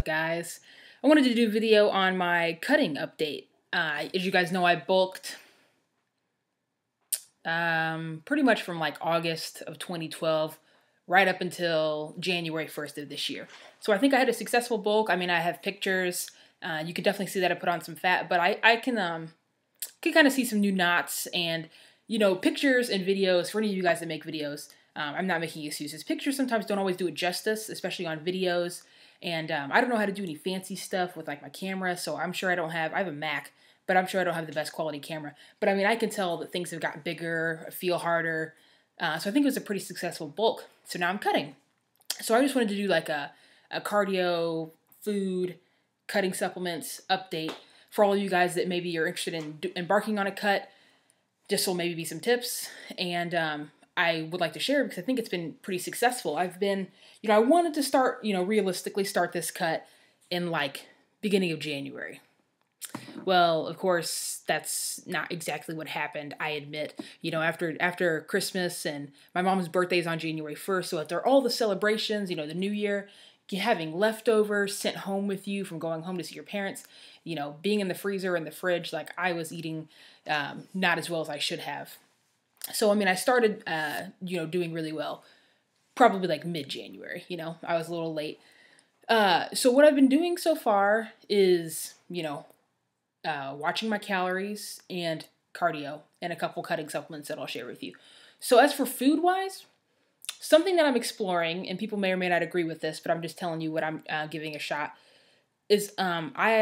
up, guys? I wanted to do a video on my cutting update. As you guys know, I bulked pretty much from like August of 2012 right up until January 1st of this year. So I think I had a successful bulk. I mean, I have pictures. You could definitely see that I put on some fat, but I can kind of see some new knots and, you know, pictures and videos. For any of you guys that make videos, I'm not making excuses. Pictures sometimes don't always do it justice, especially on videos. And I don't know how to do any fancy stuff with like my camera, so I'm sure I have a Mac, but I'm sure I don't have the best quality camera. But I mean, I can tell that things have gotten bigger, feel harder. So I think it was a pretty successful bulk. So now I'm cutting. So I just wanted to do like a cardio, food, cutting supplements update for all of you guys that maybe you're interested in embarking on a cut. Just will maybe be some tips, and I would like to share because I think it's been pretty successful. I've been, you know, I wanted to start, you know, realistically start this cut in like beginning of January. Well, of course, that's not exactly what happened, I admit. You know, after Christmas, and my mom's birthday is on January 1st, so after all the celebrations, you know, the new year, having leftovers sent home with you from going home to see your parents, you know, being in the freezer and the fridge, like I was eating not as well as I should have. So, I mean, I started, you know, doing really well, probably like mid-January, you know, I was a little late. So what I've been doing so far is, you know, watching my calories and cardio and a couple cutting supplements that I'll share with you. So as for food-wise, something that I'm exploring, and people may or may not agree with this, but I'm just telling you what I'm giving a shot, is IIFYM.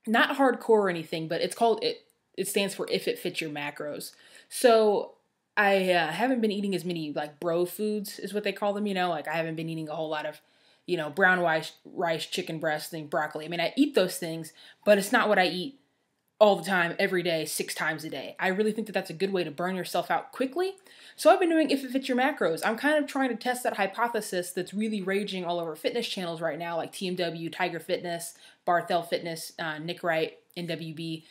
Not hardcore or anything, but it's called, it stands for if it fits your macros. So I haven't been eating as many like bro foods is what they call them, you know, like I haven't been eating a whole lot of, you know, brown rice, chicken breast, and broccoli. I mean, I eat those things, but it's not what I eat all the time, every day, 6 times a day. I really think that that's a good way to burn yourself out quickly. So I've been doing if it fits your macros. I'm kind of trying to test that hypothesis that's really raging all over fitness channels right now, like TMW, Tiger Fitness, Barthel Fitness, Nick Wright, NWB.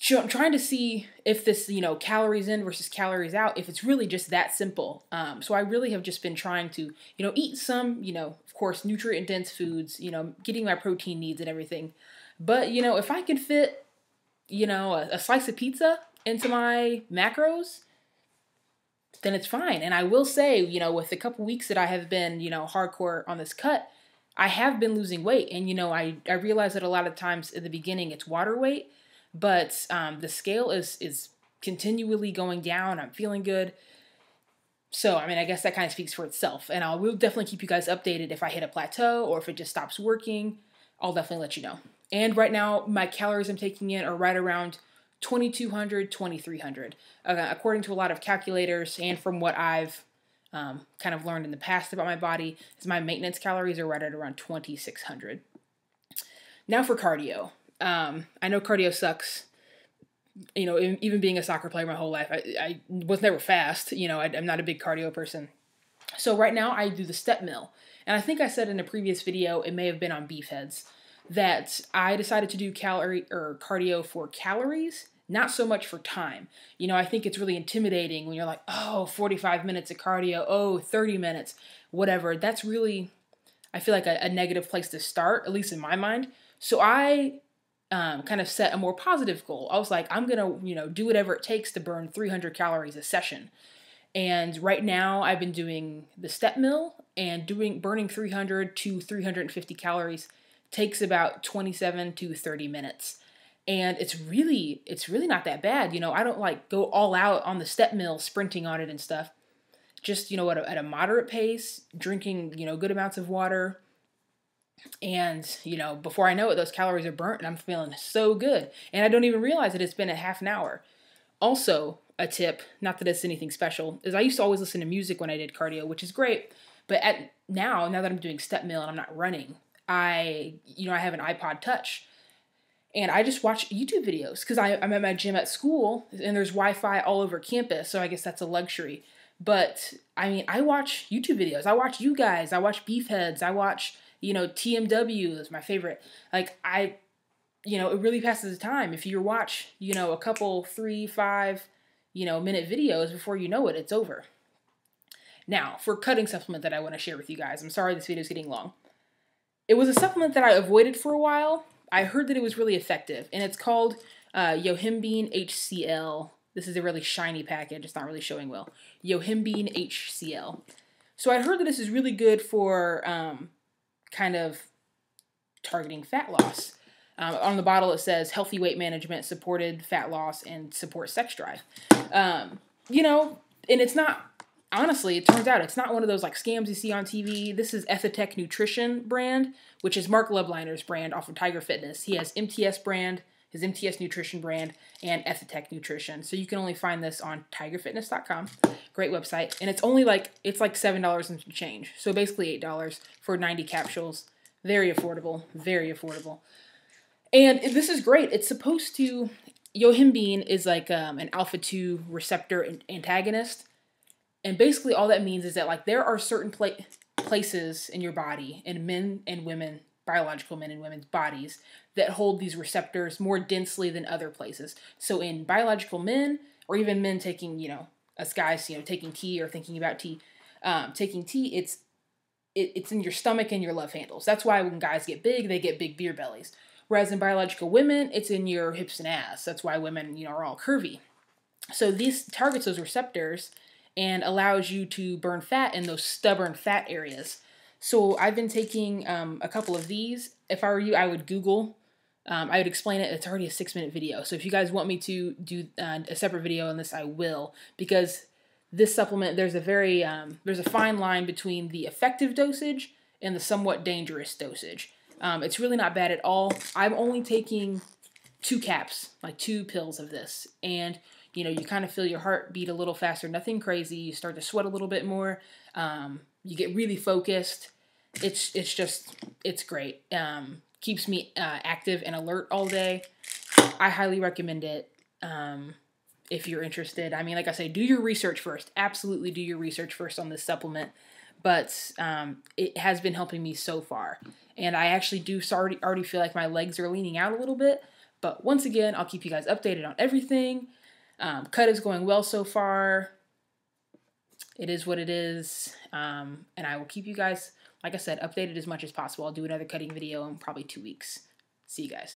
So I'm trying to see if this, you know, calories in versus calories out, if it's really just that simple. So I really have just been trying to, you know, eat some, you know, of course, nutrient-dense foods, you know, getting my protein needs and everything. But, you know, if I can fit, you know, a slice of pizza into my macros, then it's fine. And I will say, you know, with the couple weeks that I have been, you know, hardcore on this cut, I have been losing weight. And, you know, I realize that a lot of times in the beginning it's water weight, but the scale is continually going down. I'm feeling good. So, I mean, I guess that kind of speaks for itself. And I will definitely keep you guys updated if I hit a plateau or if it just stops working. I'll definitely let you know. And right now, my calories I'm taking in are right around 2,200, 2,300. According to a lot of calculators and from what I've kind of learned in the past about my body, is my maintenance calories are right at around 2,600. Now for cardio. I know cardio sucks. You know, even being a soccer player my whole life, I was never fast. You know, I'm not a big cardio person. So right now I do the step mill. And I think I said in a previous video, it may have been on Beefheads, that I decided to do cardio for calories, not so much for time. You know, I think it's really intimidating when you're like, oh, 45 minutes of cardio, oh, 30 minutes, whatever. That's really, I feel like a negative place to start, at least in my mind. So I kind of set a more positive goal. I was like, I'm going to, you know, do whatever it takes to burn 300 calories a session. And right now I've been doing the step mill, and burning 300 to 350 calories takes about 27 to 30 minutes. And it's really not that bad. You know, I don't like go all out on the step mill, sprinting on it and stuff. Just, you know, at a moderate pace, drinking, you know, good amounts of water. And, you know, before I know it, those calories are burnt and I'm feeling so good. And I don't even realize that it's been a half an hour. Also, a tip, not that it's anything special, is I used to always listen to music when I did cardio, which is great. But now that I'm doing step mill and I'm not running, I have an iPod Touch. And I just watch YouTube videos because I'm at my gym at school and there's Wi-Fi all over campus. So I guess that's a luxury. But, I mean, I watch YouTube videos. I watch you guys. I watch Beefheads. I watch, you know, TMW is my favorite. Like, you know, it really passes the time. If you watch, you know, a couple 3, 5, you know, minute videos, before you know it, it's over. Now, for cutting supplement that I want to share with you guys, I'm sorry this video is getting long. It was a supplement that I avoided for a while. I heard that it was really effective, and it's called yohimbine HCl. This is a really shiny package. It's not really showing well. Yohimbine HCl. So I heard that this is really good for kind of targeting fat loss. On the bottle it says healthy weight management, supported fat loss, and support sex drive. You know, and it's not, honestly, it turns out it's not one of those like scams you see on TV. This is Ethitech Nutrition brand, which is Mark Lubliner's brand off of Tiger Fitness. He has MTS brand, his MTS Nutrition brand, and Ethitech Nutrition. So you can only find this on tigerfitness.com. Great website. And it's only like, it's like $7 and change. So basically $8 for 90 capsules. Very affordable, very affordable. And this is great. It's supposed to, yohimbine is like an alpha-2 receptor antagonist. And basically all that means is that like there are certain places in your body, in men and women, biological men and women's bodies, that hold these receptors more densely than other places. So in biological men, or even men taking, you know, us guys, you know, taking tea or thinking about tea, taking tea, it's in your stomach and your love handles. That's why when guys get big, they get big beer bellies. Whereas in biological women, it's in your hips and ass. That's why women, you know, are all curvy. So this targets those receptors and allows you to burn fat in those stubborn fat areas. So I've been taking a couple of these. If I were you, I would Google. I would explain it. It's already a 6-minute video. So if you guys want me to do a separate video on this, I will. Because this supplement, there's a fine line between the effective dosage and the somewhat dangerous dosage. It's really not bad at all. I'm only taking 2 caps, like 2 pills of this. And, you know, you kind of feel your heart beat a little faster. Nothing crazy. You start to sweat a little bit more. You get really focused. It's great. Keeps me active and alert all day. I highly recommend it if you're interested. I mean, like I say, do your research first. Absolutely do your research first on this supplement. But it has been helping me so far. And I actually do already feel like my legs are leaning out a little bit. But once again, I'll keep you guys updated on everything. Cut is going well so far. It is what it is. And I will keep you guys, like I said, updated as much as possible. I'll do another cutting video in probably 2 weeks. See you guys.